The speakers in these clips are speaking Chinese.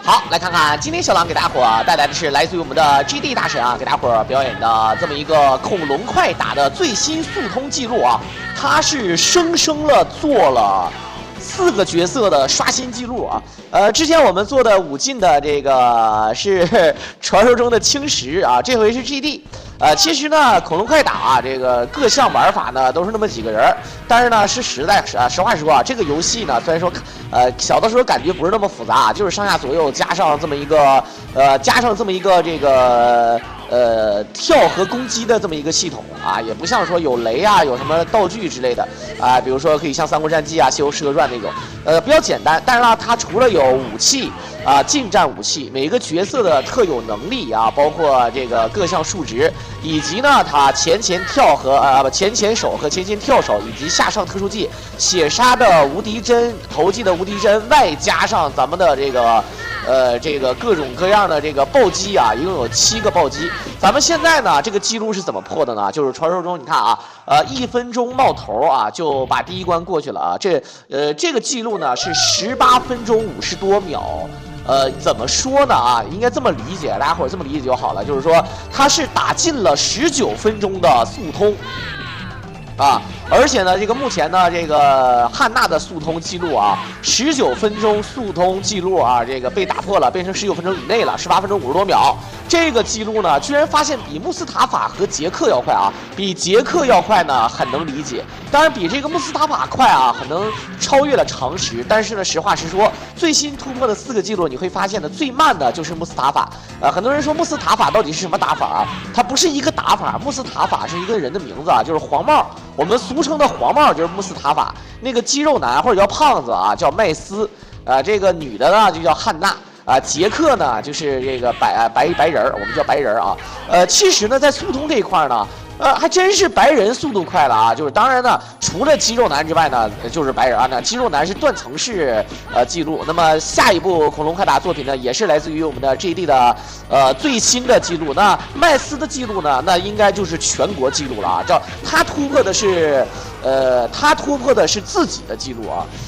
好，来看看今天小狼给大伙带来的是来自于我们的 GD 大神给大伙表演的这么一个恐龙快打的最新速通记录他是生生了做了4个角色的刷新记录之前我们做的5进的这个是传说中的青石这回是 GD。其实呢，恐龙快打这个各项玩法呢都是那么几个人，但是呢是实话实说这个游戏呢虽然说小的时候感觉不是那么复杂就是上下左右加上这么一个这个跳和攻击的这么一个系统也不像说有雷有什么道具之类的比如说可以像三国战记西游释厄传那种比较简单，但是呢它除了有武器近战武器，每个角色的特有能力包括这个各项数值，以及呢它前跳和前手和前跳手，以及下上特殊技血杀的无敌帧、投技的无敌帧，外加上咱们的这个各种各样的这个暴击一共有7个暴击。咱们现在呢这个记录是怎么破的呢？就是传说中你看1分钟冒头就把第1关过去了这个记录呢是18分钟50多秒。怎么说呢应该这么理解，大家伙儿这么理解就好了，就是说他是打进了19分钟的速通而且呢，这个目前呢，这个汉娜的速通记录19分钟速通记录这个被打破了，变成19分钟以内了，18分钟50多秒。这个记录呢，居然发现比穆斯塔法和杰克要快比杰克要快呢，很能理解。当然，比这个穆斯塔法快很能超越了常识。但是呢，实话实说，最新突破的4个记录，你会发现呢，最慢的就是穆斯塔法。很多人说穆斯塔法到底是什么打法它不是一个打法，穆斯塔法是一个人的名字就是黄帽。我们俗称的黄帽就是穆斯塔法，那个肌肉男或者叫胖子叫麦斯，这个女的呢就叫汉娜。杰克呢就是这个白人，我们叫白人其实呢在速通这一块呢还真是白人速度快了就是当然呢除了肌肉男之外呢就是白人那肌肉男是断层式记录。那么下一部恐龙快打作品呢也是来自于我们的 GD 的最新的记录。那麦斯的记录呢那应该就是全国记录了他突破的是自己的记录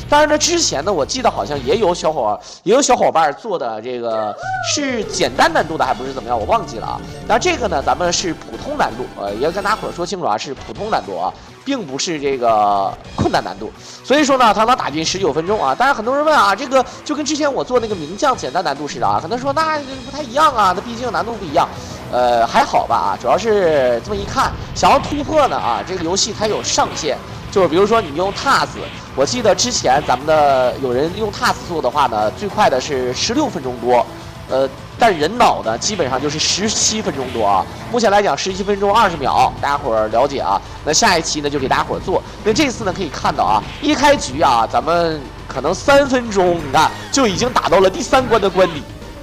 当然呢之前呢我记得好像也有小伙伴做的这个是简单难度的还不是怎么样我忘记了那这个呢咱们是普通难度也跟大家伙说清楚是普通难度并不是这个困难难度。所以说呢他能打进19分钟当然很多人问这个就跟之前我做那个名将简单难度似的可能说那不太一样那毕竟难度不一样还好吧主要是这么一看想要突破呢这个游戏它有上限，就是比如说你用 TAS， 我记得之前咱们的有人用 TAS 做的话呢最快的是16分钟多但人脑呢基本上就是17分钟多目前来讲17分钟20秒，大家伙儿了解那下一期呢就给大家伙儿做。那这次呢可以看到一开局咱们可能3分钟你看就已经打到了第3关的关底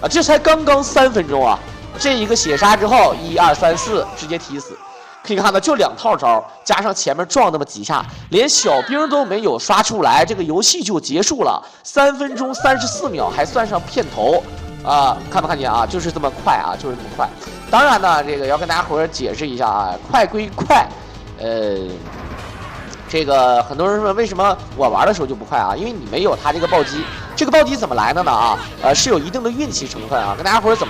这才刚刚3分钟这一个血杀之后1、2、3、4直接踢死。可以看到就2套招加上前面撞那么几下连小兵都没有刷出来，这个游戏就结束了，3分钟34秒还算上片头看没看见就是这么快就是这么快。当然呢这个要跟大家伙儿解释一下快归快这个很多人说为什么我玩的时候就不快因为你没有他这个暴击。这个暴击怎么来的呢是有一定的运气成分跟大家伙儿怎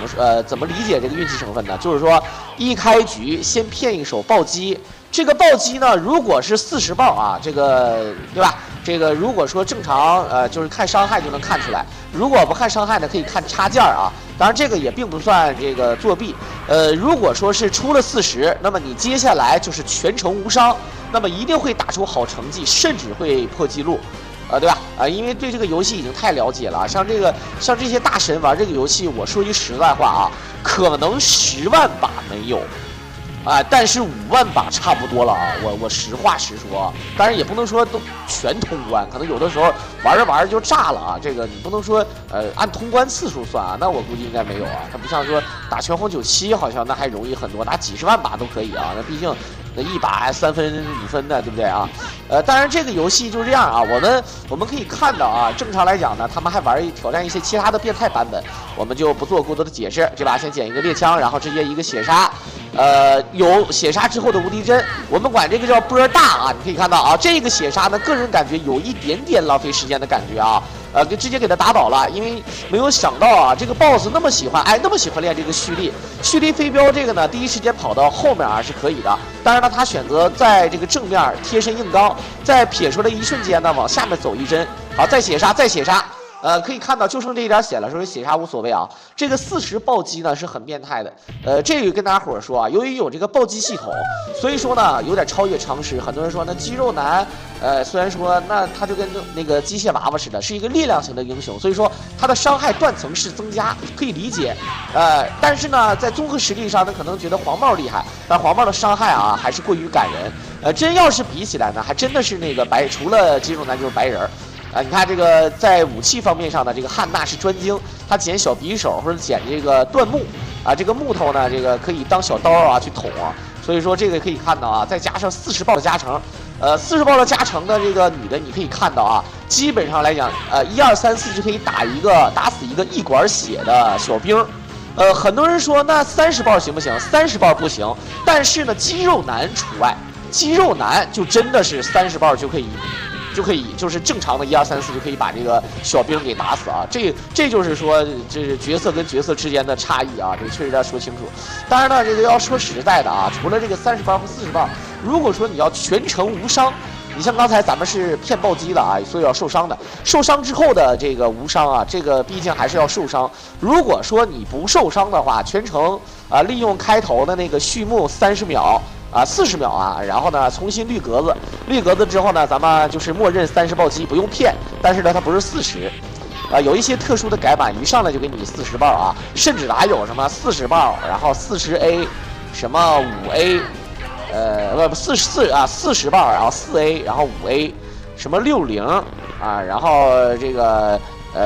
么理解这个运气成分呢？就是说一开局先骗一手暴击，这个暴击呢如果是40暴这个对吧？这个如果说正常就是看伤害就能看出来，如果不看伤害呢可以看插件当然这个也并不算这个作弊如果说是出了40，那么你接下来就是全程无伤，那么一定会打出好成绩，甚至会破纪录对吧因为对这个游戏已经太了解了像这些大神玩这个游戏，我说句实在话可能10万把没有但是5万把差不多了我实话实说当然也不能说都全通关，可能有的时候玩着玩着就炸了这个你不能说按通关次数算那我估计应该没有它不像说打全红97好像那还容易很多，打几十万把都可以那毕竟那一把3分5分的对不对当然这个游戏就是这样我们可以看到正常来讲呢他们还挑战一些其他的变态版本，我们就不做过多的解释。这把先捡一个猎枪，然后直接一个血杀有血杀之后的无敌帧，我们管这个叫波大你可以看到这个血杀呢个人感觉有一点点浪费时间的感觉直接给他打倒了。因为没有想到啊，这个 BOSS 那么喜欢练这个蓄力飞镖这个呢，第一时间跑到后面啊是可以的。当然呢，他选择在这个正面贴身硬刚，在撇出的一瞬间呢，往下面走一针，好，再血杀。可以看到就剩这一点血了，所以血杀无所谓啊。这个40暴击呢是很变态的，这个跟大家伙说啊，由于有这个暴击系统，所以说呢有点超越常识。很多人说那肌肉男，虽然说那他就跟那个机械娃娃似的，是一个力量型的英雄，所以说他的伤害断层式增加可以理解，但是呢在综合实力上呢可能觉得黄帽厉害，但黄帽的伤害啊还是过于感人，真要是比起来呢，还真的是那个除了肌肉男就是白人。你看这个在武器方面上呢，这个汉娜是专精，他捡小匕首或者捡这个椴木啊，这个木头呢，这个可以当小刀啊去捅啊，所以说这个可以看到啊，再加上40爆的加成，40爆的加成的这个女的，你可以看到啊，基本上来讲，1、2、3、4就可以打死一个1管血的小兵。很多人说那30爆行不行？30爆不行，但是呢，肌肉男除外，肌肉男就真的是30爆就可以，就是正常的1、2、3、4就可以把这个小兵给打死啊！这就是说，这是角色跟角色之间的差异啊！这确实要说清楚。当然呢，这个要说实在的啊，除了这个30包和40包，如果说你要全程无伤，你像刚才咱们是骗暴击的啊，所以要受伤的。受伤之后的这个无伤啊，这个毕竟还是要受伤。如果说你不受伤的话，全程利用开头的那个序幕30秒。40秒啊，然后呢重新绿格子之后呢，咱们就是默认30暴击，不用骗。但是呢，它不是40，有一些特殊的改版，一上来就给你40爆啊，甚至还有什么40爆，然后40A，什么5A，不44啊40爆，然后4A，然后5A，什么60啊，然后这个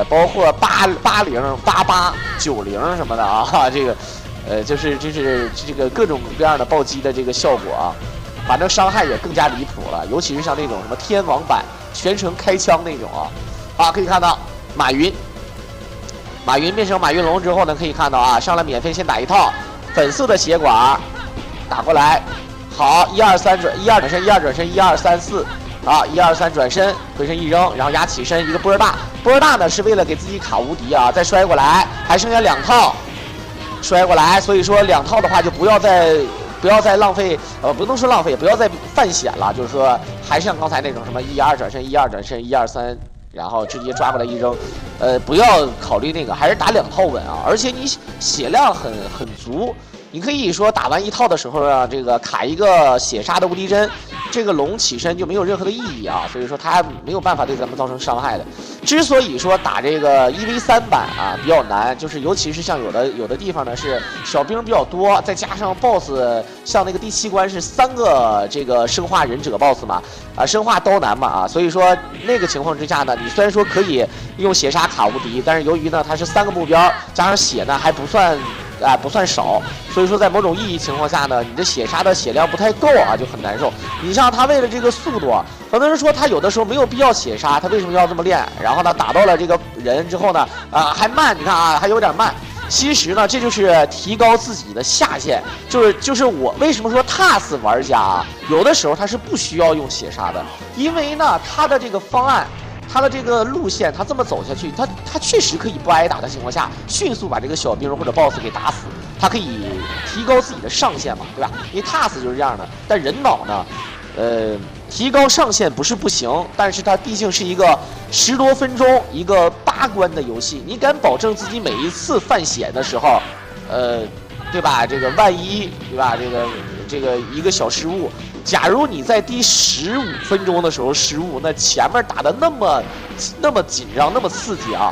包括80、88、90什么的啊，这个。就是这个各种各样的暴击的这个效果啊，反正伤害也更加离谱了，尤其是像那种什么天王版全程开枪那种啊，可以看到马云变成马云龙之后呢，可以看到啊，上来免费先打一套粉色的血管，打过来，好1、2、3转1、2转身1、2转身1、2、3、4啊，1、2、3转身回身一扔，然后压起身一个波儿大呢是为了给自己卡无敌啊，再摔过来还剩下2套。摔过来，所以说2套的话就不要再浪费，不能说浪费，不要再犯险了。就是说，还像刚才那种什么1、2转身、1、2转身、1、2、3，然后直接抓过来一扔，不要考虑那个，还是打2套稳啊。而且你血量很足，你可以说打完1套的时候啊，这个卡一个血杀的无敌针，这个龙起身就没有任何的意义啊。所以说它没有办法对咱们造成伤害的。之所以说打这个1v3版啊比较难，就是尤其是像有的地方呢是小兵比较多，再加上 BOSS 像那个第7关是3个这个生化忍者 BOSS 嘛，生化刀男嘛啊，所以说那个情况之下呢，你虽然说可以用血杀卡无敌，但是由于呢它是3个目标，加上血呢还不算少，所以说在某种意义情况下呢，你的血杀的血量不太够啊，就很难受。你像他为了这个速度，很多人说他有的时候没有必要血杀，他为什么要这么练？然后呢，打到了这个人之后呢，还慢，你看啊，还有点慢。其实呢，这就是提高自己的下限，就是我为什么说 TAS 玩家啊，有的时候他是不需要用血杀的，因为呢，他的这个方案。他的这个路线，他这么走下去，他确实可以不挨打的情况下，迅速把这个小兵或者 BOSS 给打死，他可以提高自己的上限嘛，对吧？因为 TAS 就是这样的，但人脑呢，提高上限不是不行，但是它毕竟是一个10多分钟一个8关的游戏，你敢保证自己每一次犯险的时候，对吧？这个万一，对吧？这个一个小失误。假如你在第15分钟的时候失误，那前面打的那么紧张，那么刺激啊，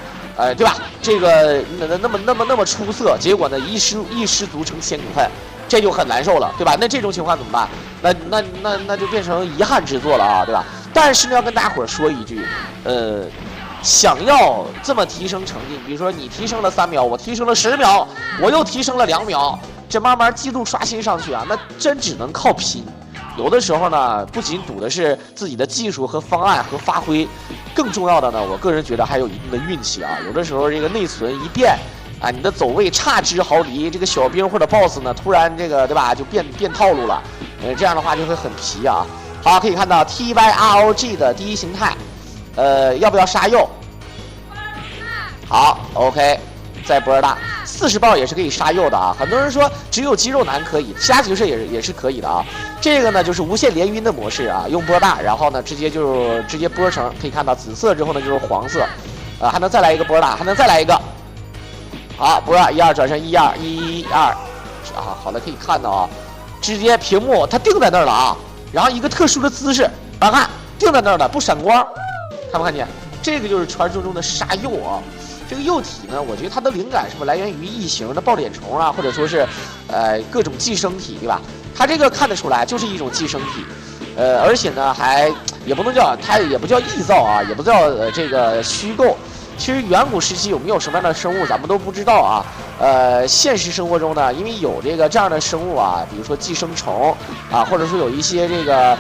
对吧？这个那么出色，结果呢一失足成千古恨，这就很难受了，对吧？那这种情况怎么办？那就变成遗憾之作了啊，对吧？但是呢，要跟大伙说一句，想要这么提升成绩，比如说你提升了3秒，我提升了10秒，我又提升了2秒，这慢慢记录刷新上去啊，那真只能靠拼。有的时候呢，不仅赌的是自己的技术和方案和发挥，更重要的呢，我个人觉得还有一定的运气啊。有的时候这个内存一变啊，你的走位差之毫厘，这个小兵或者 BOSS 呢，突然这个对吧，就变套路了，这样的话就会很皮啊。好，可以看到 TYROG 的第一形态，要不要杀鼬？好 ，OK， 再波尔大40爆也是可以杀右的啊。很多人说只有肌肉男可以，其他角色也是可以的啊。这个呢就是无限连晕的模式啊，用波大，然后呢直接波成，可以看到紫色之后呢就是黄色，还能再来一个波大，还能再来一个。好，波大1-2转身1-2，1-2啊，好的可以看到啊，直接屏幕它定在那儿了啊，然后一个特殊的姿势，大家看定在那儿了，不闪光，看没看见？这个就是传说中的杀右啊。这个幼体呢，我觉得它的灵感是不是来源于异形的抱脸虫啊，或者说是各种寄生体，对吧？它这个看得出来就是一种寄生体，而且呢还也不能叫它也不叫臆造啊，也不叫这个虚构。其实远古时期有没有什么样的生物，咱们都不知道啊。现实生活中呢，因为有这样的生物啊，比如说寄生虫啊，或者说有一些这个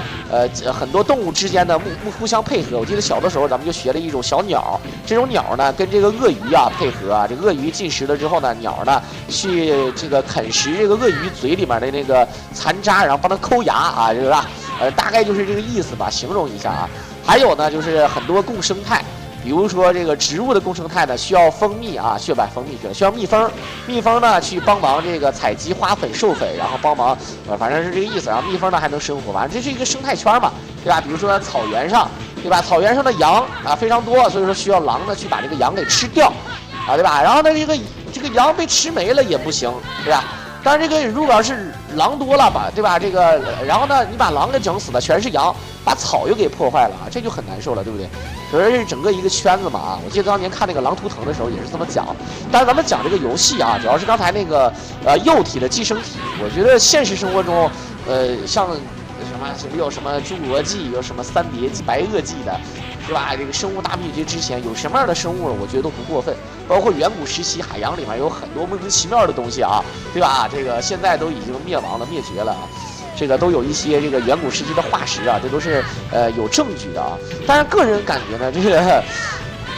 很多动物之间的互相配合。我记得小的时候咱们就学了一种小鸟，这种鸟呢跟这个鳄鱼啊配合啊，这鳄鱼进食了之后呢，鸟呢去这个啃食这个鳄鱼嘴里面的那个残渣，然后帮它抠牙啊，是吧？大概就是这个意思吧，形容一下啊。还有呢，就是很多共生态。比如说这个植物的共生态呢，需要蜂蜜啊，需要蜜蜂，蜜蜂呢去帮忙这个采集花粉、授粉，然后帮忙，反正是这个意思。然后蜜蜂呢还能生活，反正这是一个生态圈嘛，对吧？比如说草原上，对吧？草原上的羊啊非常多，所以说需要狼呢去把这个羊给吃掉，啊，对吧？然后呢这个羊被吃没了也不行，对吧？但是这个如果要是狼多了吧，对吧？这个然后呢你把狼给整死了，全是羊，把草又给破坏了，这就很难受了，对不对？所以这是整个一个圈子嘛啊！我记得当年看那个《狼图腾》的时候也是这么讲。但是咱们讲这个游戏啊，主要是刚才那个幼体的寄生体，我觉得现实生活中像什么有什么侏罗纪，有什么三叠纪、白垩纪的，是吧？这个生物大灭绝之前有什么样的生物，我觉得都不过分。包括远古时期海洋里面有很多莫名其妙的东西啊，对吧？这个现在都已经灭亡了、灭绝了。这个都有一些这个远古时期的化石啊，这都是有证据的啊。但是个人感觉呢，这个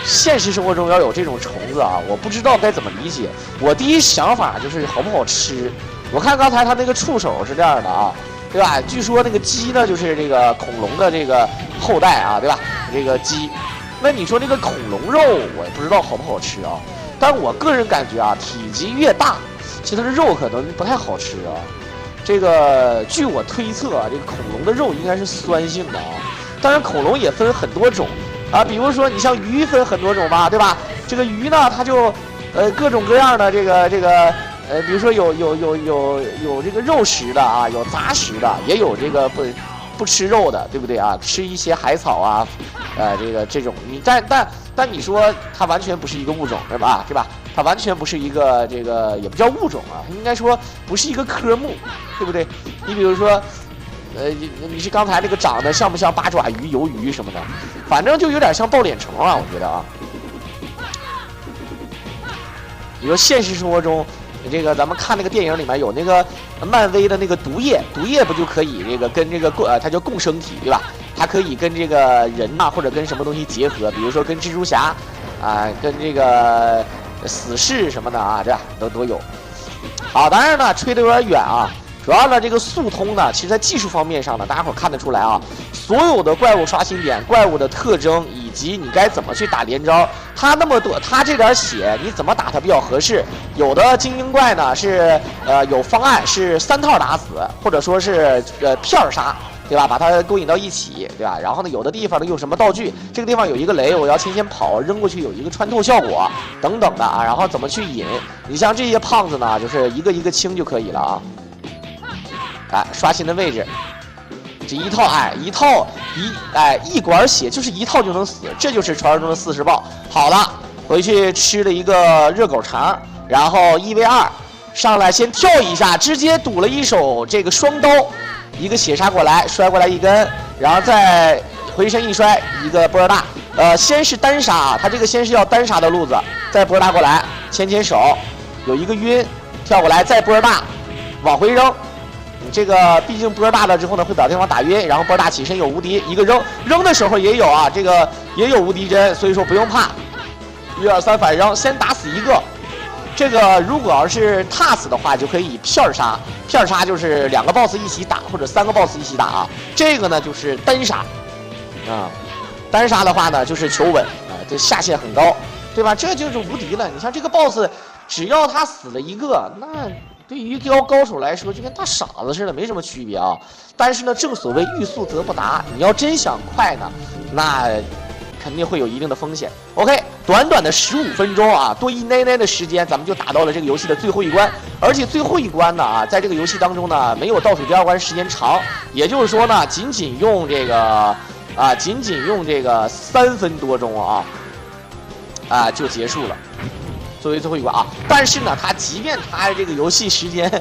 现实生活中要有这种虫子啊，我不知道该怎么理解。我第一想法就是好不好吃。我看刚才他那个触手是这样的啊，对吧？据说那个鸡呢，就是这个恐龙的这个后代啊，对吧？这个鸡，那你说这个恐龙肉，我也不知道好不好吃啊。但是我个人感觉啊，体积越大，其实它的肉可能不太好吃啊。这个据我推测啊，这个恐龙的肉应该是酸性的啊。当然，恐龙也分很多种啊，比如说你像鱼分很多种吧，对吧？这个鱼呢，它就各种各样的这个比如说有这个肉食的啊，有杂食的，也有这个不吃肉的，对不对啊？吃一些海草啊，这种你但你说它完全不是一个物种，对吧？对吧？它完全不是一个这个也不叫物种啊，应该说不是一个科目，对不对？你比如说，你是刚才那个长得像不像八爪鱼、鱿鱼什么的？反正就有点像抱脸虫啊，我觉得啊。你说现实生活中，这个咱们看那个电影里面有那个漫威的那个毒液不就可以这个跟这个它叫共生体，对吧？它可以跟这个人呐、或者跟什么东西结合，比如说跟蜘蛛侠啊，跟这个死侍什么的啊，这都有。好，当然呢，吹得有点远啊。主要呢，这个速通呢，其实在技术方面上呢，大家伙看得出来啊，所有的怪物刷新点、怪物的特征以及你该怎么去打连招，它那么多，它这点血你怎么打它比较合适？有的精英怪呢是有方案是3套打死，或者说是片儿杀，对吧？把它勾引到一起，对吧？然后呢，有的地方呢用什么道具？这个地方有一个雷，我要先跑，扔过去有一个穿透效果等等的啊，然后怎么去引？你像这些胖子呢，就是一个一个清就可以了啊。刷新的位置，这一套一管血就是一套就能死，这就是传说中的40爆。好了，回去吃了一个热狗肠，然后1v2上来先跳一下，直接赌了一手这个双刀，一个血杀过来，摔过来一根，然后再回身一摔，一个波尔大，先是单杀，他这个先是要单杀的路子，再波尔大过来，牵手，有一个晕，跳过来再波尔大，往回扔。这个毕竟波大了之后呢，会把对方打晕，然后波大起身有无敌，一个扔的时候也有啊，这个也有无敌帧，所以说不用怕。1、2、3反扔，先打死一个。这个如果要是踏死的话，就可以片杀，片杀就是2个 boss 一起打，或者3个 boss 一起打啊。这个呢就是单杀，啊，单杀的话呢就是求稳啊，这下限很高。对吧？这就是无敌了。你像这个 BOSS， 只要他死了一个，那对于高手来说就跟大傻子似的，没什么区别啊。但是呢，正所谓欲速则不达，你要真想快呢，那肯定会有一定的风险。OK， 短短的15分钟啊，多一奶奶的时间，咱们就打到了这个游戏的最后一关。而且最后一关呢啊，在这个游戏当中呢，没有倒数第二关时间长，也就是说呢，仅仅用这个3分多钟啊就结束了。作为最后一关啊，但是呢，即便它这个游戏时间，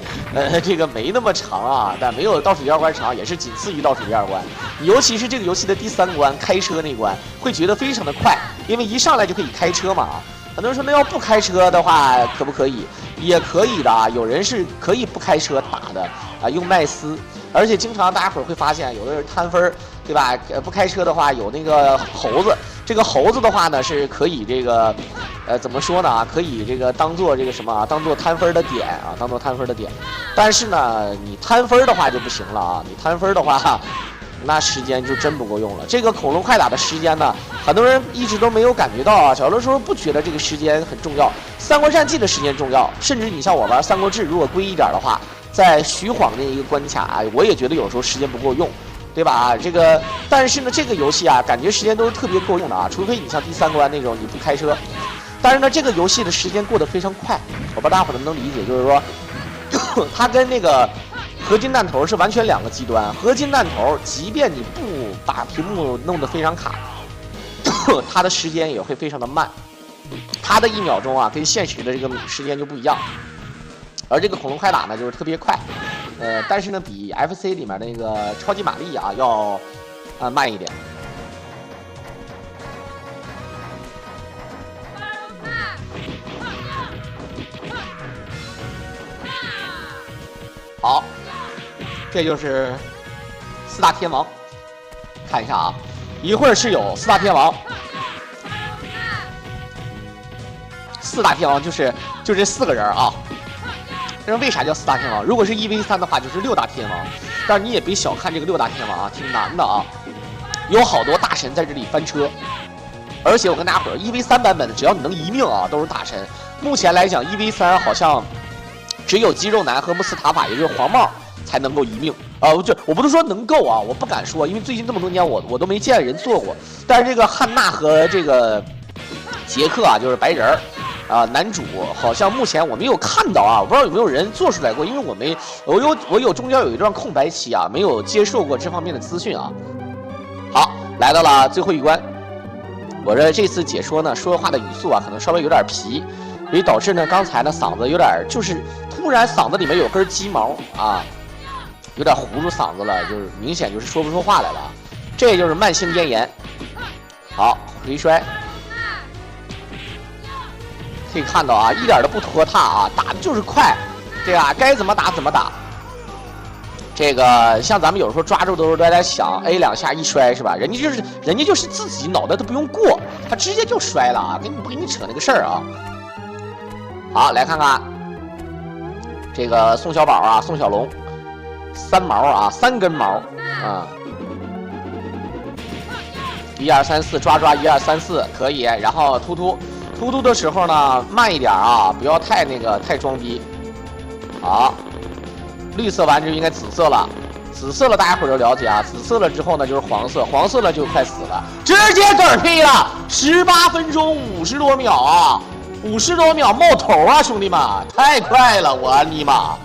这个没那么长啊，但没有倒数第二关长，也是仅次于倒数第二关。尤其是这个游戏的第3关开车那关，会觉得非常的快，因为一上来就可以开车嘛啊。很多人说那要不开车的话可不可以？也可以的啊，有人是可以不开车打的啊，用麦斯。而且经常大家伙会发现，有的人摊分，对吧？不开车的话有那个猴子，这个猴子的话呢是可以这个，怎么说呢啊？可以这个当做这个什么啊？当做摊分的点啊，当做摊分的点。但是呢，你摊分的话就不行了啊！你摊分的话，那时间就真不够用了。这个恐龙快打的时间呢，很多人一直都没有感觉到啊。小的时候不觉得这个时间很重要，三国战记的时间重要，甚至你像我玩三国志，如果归一点的话。在徐晃那一个关卡，我也觉得有时候时间不够用，对吧？但是呢，这个游戏啊，感觉时间都是特别够用的啊，除非你像第3关那种你不开车。但是呢，这个游戏的时间过得非常快，我不知道大伙能不能理解，就是说，它跟那个合金弹头是完全2个极端。合金弹头，即便你不把屏幕弄得非常卡，它的时间也会非常的慢，它的1秒钟啊，跟现实的这个时间就不一样。而这个恐龙快打呢，就是特别快，但是呢，比 FC 里面那个超级玛丽啊要慢一点。好，这就是4大天王，看一下啊，一会儿是有4大天王，4大天王就这4个人啊。为啥叫4大天王？如果是1v3的话，就是6大天王。但是你也别小看这个6大天王啊，挺难的啊，有好多大神在这里翻车。而且我跟大家伙1v3版本的，只要你能1命啊，都是大神。目前来讲，1v3好像只有肌肉男和穆斯塔法，也就是黄帽才能够1命啊。我不是说能够啊，我不敢说，因为最近这么多年我都没见人做过。但是这个汉娜和这个杰克啊，就是白人儿。男主好像目前我没有看到啊，我不知道有没有人做出来过，因为我有中间有一段空白期啊，没有接受过这方面的资讯啊。好，来到了最后一关，我这次解说呢，说话的语速啊，可能稍微有点皮，所以导致呢，刚才呢嗓子有点就是突然嗓子里面有根鸡毛啊，有点葫芦嗓子了，就是明显就是说不出话来了，这就是慢性咽炎。好，回摔。可以看到啊，一点都不拖沓啊，打的就是快，对吧？该怎么打怎么打。这个像咱们有时候抓住的时候都在想 A 2下一摔是吧？人家就是自己脑袋都不用过，他直接就摔了啊，不跟你扯那个事儿啊。好，来看看这个宋小宝啊，宋小龙，3毛啊，3根毛啊。1、2、3、4，抓1、2、3、4可以，然后突的时候呢，慢一点啊，不要太装逼。好，绿色完就应该紫色了，紫色了大家伙儿都了解啊，紫色了之后呢就是黄色，黄色了就快死了，直接嗝屁了，18分钟50多秒啊，50多秒冒头啊，兄弟们，太快了，我尼玛，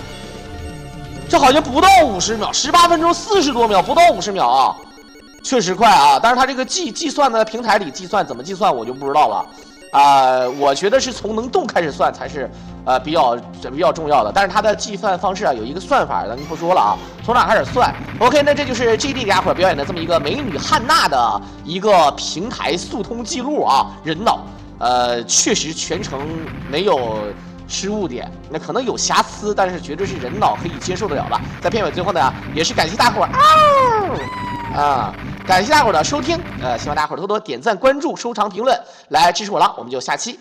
这好像不到50秒，18分钟40多秒，不到50秒啊，确实快啊，但是它这个计算呢，平台里计算怎么计算我就不知道了。我觉得是从能动开始算才是比较重要的，但是它的计算方式啊有一个算法，咱就不说了啊，从哪开始算 ？OK， 那这就是 GD 给大伙表演的这么一个美女汉娜的一个平台速通记录啊，人脑，确实全程没有失误点，那可能有瑕疵，但是绝对是人脑可以接受得了的。在片尾最后呢，也是感谢大伙感谢大伙的收听，希望大伙多多点赞、关注、收藏、评论，来支持我了。我们就下期